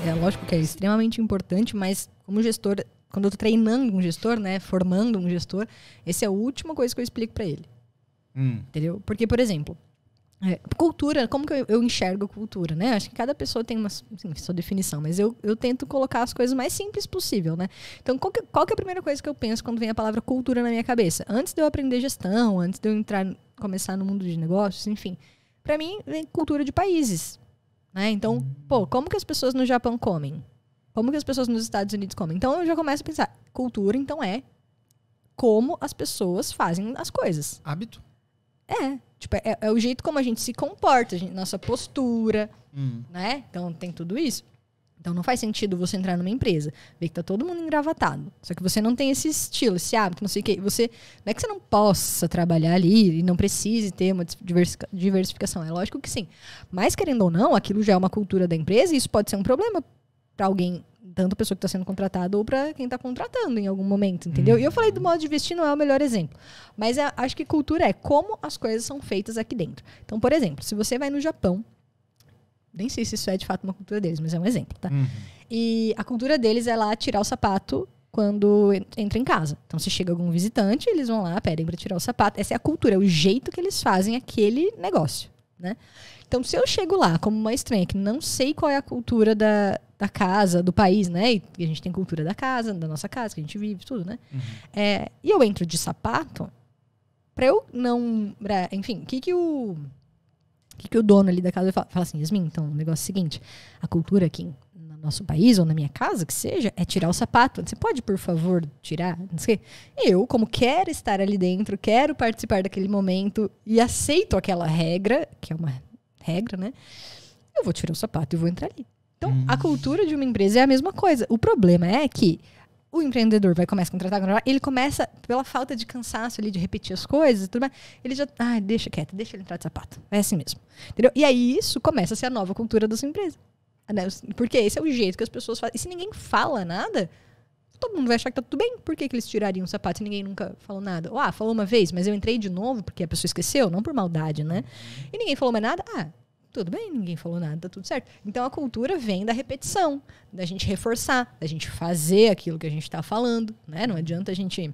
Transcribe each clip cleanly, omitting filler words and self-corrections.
é lógico que é extremamente importante, mas como gestor, quando eu tô treinando um gestor, né, formando um gestor, essa é a última coisa que eu explico para ele. Entendeu? Porque, por exemplo, cultura, como que eu enxergo a cultura, né? Acho que cada pessoa tem uma sua definição, mas eu tento colocar as coisas mais simples possível, né? Então, qual que é a primeira coisa que eu penso quando vem a palavra cultura na minha cabeça? Antes de eu aprender gestão, antes de eu começar no mundo de negócios, enfim, para mim vem cultura de países, né? Então, como que as pessoas no Japão comem? Como que as pessoas nos Estados Unidos comem? Então, eu já começo a pensar, cultura, então, é como as pessoas fazem as coisas. Hábito? Tipo, é o jeito como a gente se comporta, nossa postura, né? Então, tem tudo isso. Então, não faz sentido você entrar numa empresa, ver que tá todo mundo engravatado. Só que você não tem esse estilo, esse hábito, não sei o quê. Não é que você não possa trabalhar ali e não precise ter uma diversificação. É lógico que sim. Mas, querendo ou não, aquilo já é uma cultura da empresa e isso pode ser um problema para alguém, tanto a pessoa que está sendo contratada ou para quem está contratando em algum momento, entendeu? E eu falei do modo de vestir não é o melhor exemplo. Mas acho que cultura é como as coisas são feitas aqui dentro. Então, por exemplo, se você vai no Japão, nem sei se isso é de fato uma cultura deles, mas é um exemplo, tá? E a cultura deles é lá tirar o sapato quando entra em casa. Então, se chega algum visitante, eles vão lá, pedem para tirar o sapato. Essa é a cultura, é o jeito que eles fazem aquele negócio, né? Então, se eu chego lá como uma estranha que não sei qual é a cultura da casa, do país, né? E a gente tem cultura da casa, da nossa casa, que a gente vive, tudo, né? E eu entro de sapato, pra eu não... enfim, o que o dono ali da casa fala assim, Yasmin, então, o negócio é o seguinte, a cultura aqui no nosso país, ou na minha casa, que seja, é tirar o sapato. Você pode, por favor, tirar? Não sei. Eu, como quero estar ali dentro, quero participar daquele momento e aceito aquela regra, que é uma regra, né? Eu vou tirar o sapato e vou entrar ali. Então, a cultura de uma empresa é a mesma coisa. O problema é que o empreendedor começa a contratar, ele começa, pela falta de cansaço ali, de repetir as coisas, tudo mais, ele já, deixa quieto, deixa ele entrar de sapato. É assim mesmo. Entendeu? E aí isso começa a ser a nova cultura da sua empresa. Porque esse é o jeito que as pessoas fazem. E se ninguém fala nada, todo mundo vai achar que tá tudo bem. Por que eles tirariam o sapato se ninguém nunca falou nada? Falou uma vez, mas eu entrei de novo porque a pessoa esqueceu, não por maldade, né? E ninguém falou mais nada, tudo bem, ninguém falou nada, tá tudo certo. Então a cultura vem da repetição, da gente reforçar, da gente fazer aquilo que a gente tá falando, né? Não adianta a gente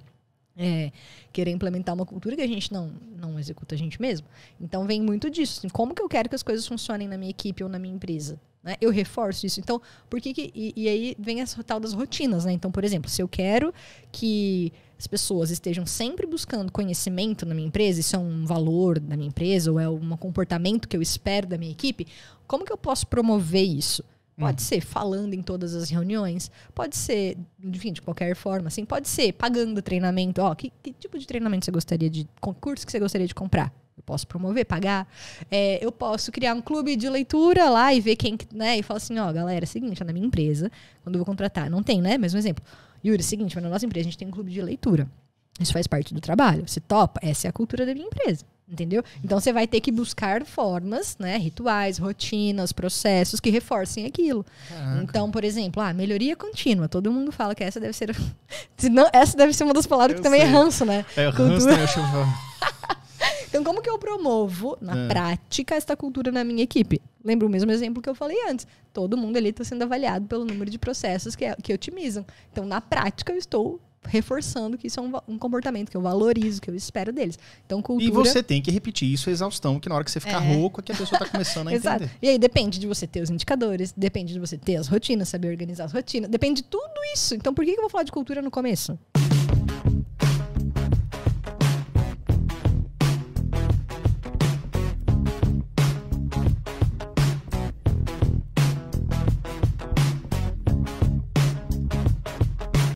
querer implementar uma cultura que a gente não executa a gente mesmo. Então vem muito disso. Assim, como que eu quero que as coisas funcionem na minha equipe ou na minha empresa? Né? Eu reforço isso. Então, por que e aí vem essa tal das rotinas, né? Então, por exemplo, se eu quero que as pessoas estejam sempre buscando conhecimento na minha empresa, isso é um valor da minha empresa ou é um comportamento que eu espero da minha equipe, como que eu posso promover isso? Pode ser falando em todas as reuniões, pode ser, enfim, de qualquer forma, assim, pode ser pagando treinamento. Que tipo de treinamento você gostaria de, concurso que você gostaria de comprar? Eu posso promover, pagar. Eu posso criar um clube de leitura lá e ver quem, né, e falar assim, galera, é o seguinte, na minha empresa, quando eu vou contratar, não tem, né, mas um exemplo. Yuri, é o seguinte, na nossa empresa a gente tem um clube de leitura. Isso faz parte do trabalho. Você topa? Essa é a cultura da minha empresa. Entendeu? Então você vai ter que buscar formas, né, rituais, rotinas, processos que reforcem aquilo. Caraca. Então, por exemplo, melhoria contínua. Todo mundo fala que essa deve ser essa deve ser uma das palavras que também é ranço, né? Ranço também eu chamo. Então, como que eu promovo na prática esta cultura na minha equipe? Lembra o mesmo exemplo que eu falei antes. Todo mundo ali está sendo avaliado pelo número de processos que otimizam. Então, na prática, eu estou reforçando que isso é um comportamento que eu valorizo, que eu espero deles. Então, cultura... E você tem que repetir isso a exaustão, que na hora que você ficar rouco é que a pessoa está começando a Exato. entender. E aí depende de você ter os indicadores, depende de você ter as rotinas, saber organizar as rotinas, depende de tudo isso. Então, por que eu vou falar de cultura no começo?